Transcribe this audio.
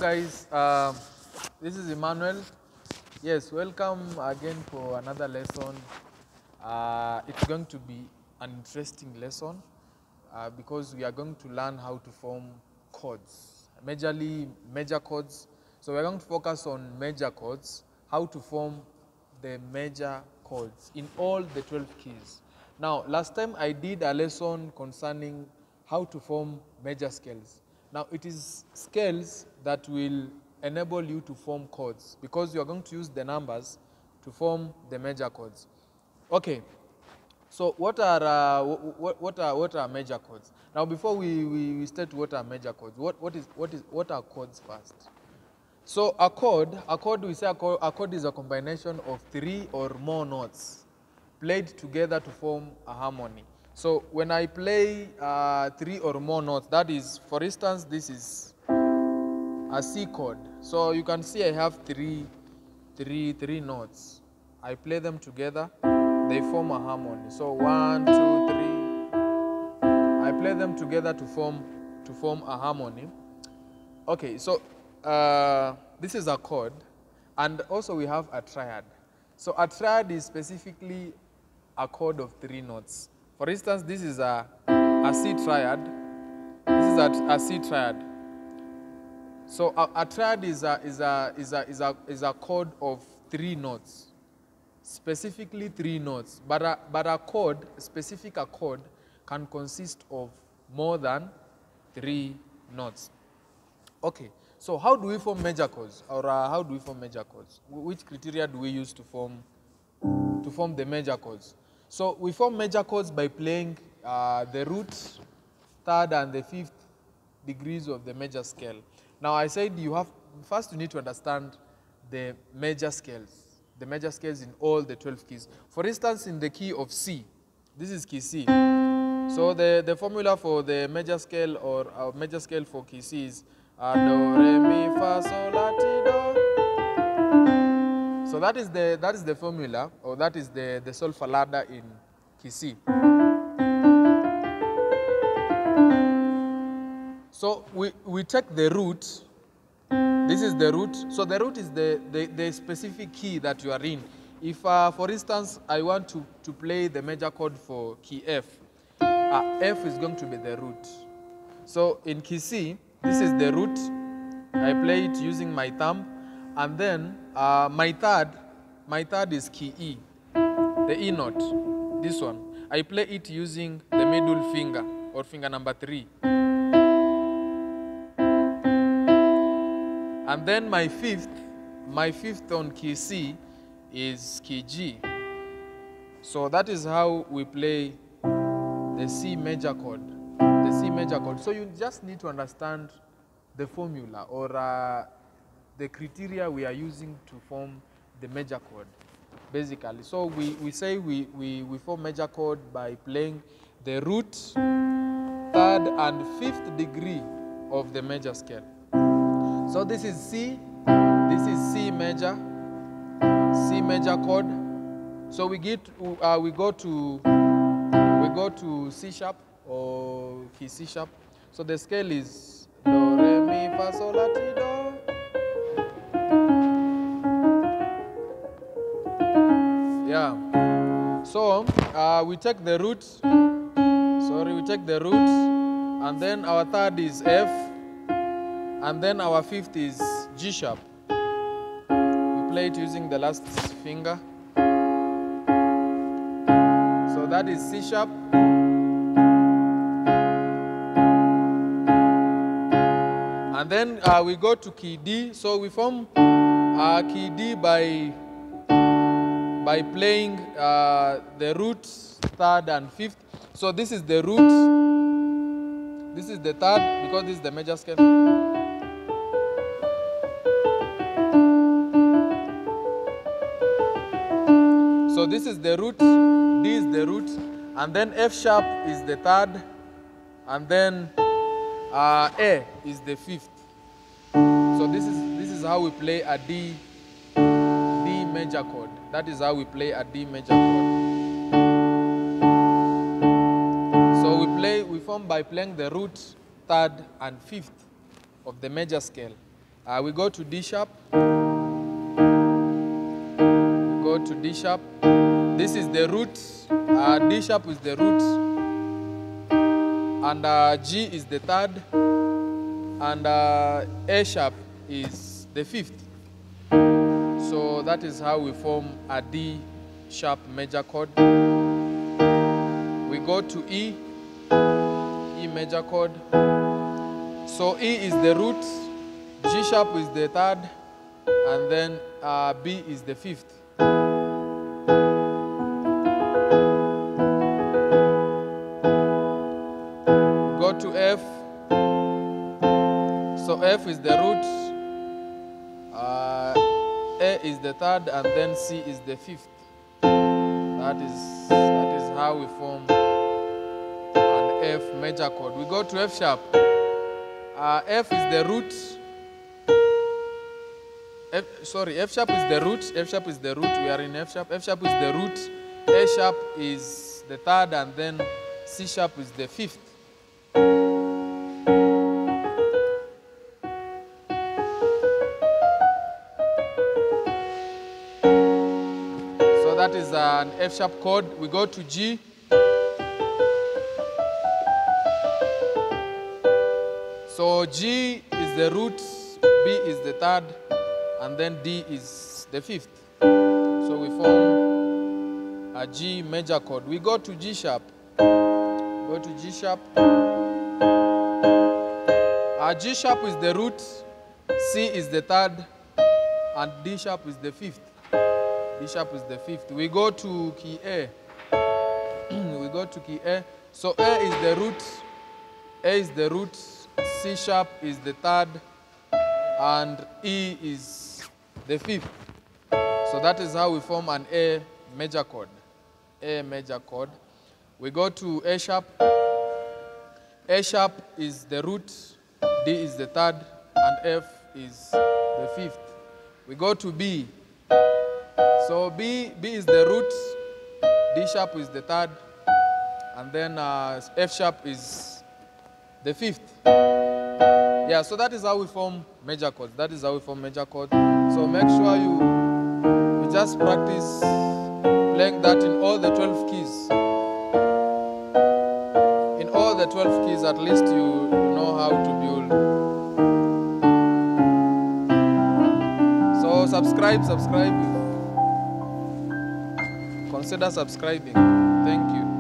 guys, this is Emmanuel. Yes, welcome again for another lesson. It's going to be an interesting lesson because we are going to learn how to form chords, majorly major chords. So we're going to focus on major chords, how to form the major chords in all the 12 keys. Now, last time I did a lesson concerning how to form major scales. Now, it is scales that will enable you to form chords because you are going to use the numbers to form the major chords. Okay, so what are major chords? Now, before we state what are major chords, what are chords first? So a chord we say a chord is a combination of 3 or more notes played together to form a harmony. So when I play 3 or more notes, that is, for instance, this is a C chord. So you can see I have three notes. I play them together, they form a harmony. So 1, 2, 3. I play them together to form a harmony. Okay, so this is a chord, and also we have a triad. So a triad is specifically a chord of 3 notes. For instance, this is a C triad. This is a C triad. So a triad is a chord of 3 notes, specifically 3 notes. But a chord, specific a chord, can consist of more than 3 notes. Okay. So how do we form major chords, or how do we form major chords? Which criteria do we use to form the major chords? So we form major chords by playing the root, 3rd, and the 5th degrees of the major scale. Now I said first you need to understand the major scales in all the 12 keys. For instance, in the key of C, this is key C. So the formula for the major scale or major scale for key C is do, re, mi, fa, sol, la, ti, do. So that is the formula, or that is the solfa ladder in key C. So we take the root. This is the root. So the root is the specific key that you are in. If, for instance, I want to play the major chord for key F, F is going to be the root. So in key C, this is the root. I play it using my thumb. And then my third is key E, the E note, this one. I play it using the middle finger, or finger number 3. And then my fifth on key C is key G. So that is how we play the C major chord. The C major chord. So you just need to understand the formula, or the criteria we are using to form the major chord, basically. So we say we form major chord by playing the root, 3rd, and 5th degree of the major scale. So this is C, this is C major chord. So we go to C sharp or key C sharp. So the scale is do, re, mi, fa, sol, la, ti, do. Yeah. So we take the root. We take the root, and then our 3rd is F, and then our 5th is G sharp. We play it using the last finger. So that is C sharp. And then we go to key D. So we form key D by playing the root, 3rd, and 5th. So this is the root, this is the 3rd, because this is the major scale. So this is the root, D is the root, and then F sharp is the 3rd, and then A is the 5th. So this is how we play a D major chord. That is how we play a D major chord. So we form by playing the root, 3rd, and 5th of the major scale. We go to D sharp. Go to D sharp. This is the root. D sharp is the root. And G is the third. And A sharp is the fifth. So that is how we form a D sharp major chord. We go to E major chord. So E is the root, G sharp is the third, and then B is the fifth. Go to F. So F is the root, A is the third, and then C is the fifth. That is how we form an F major chord. We go to F sharp. F is the root. F sharp is the root. F sharp is the root. We are in F sharp. F sharp is the root. A sharp is the third, and then C sharp is the fifth. So that is an F sharp chord. We go to G. So G is the root, B is the third, and then D is the fifth. So we form a G major chord. We go to G sharp. Go to G sharp. G sharp is the root, C is the third, and D sharp is the fifth. D sharp is the fifth. We go to key A. We go to key A. So A is the root, A is the root, C sharp is the third, and E is the fifth. So that is how we form an A major chord. A major chord. We go to A sharp. A sharp is the root, D is the third, and F is the fifth. We go to B. So B is the root, D sharp is the third, and then F sharp is the fifth. Yeah, so that is how we form major chords. That is how we form major chords. So make sure you just practice playing that in all the 12 keys. In all the 12 keys, at least you know how to build. So subscribe. Consider subscribing. Thank you.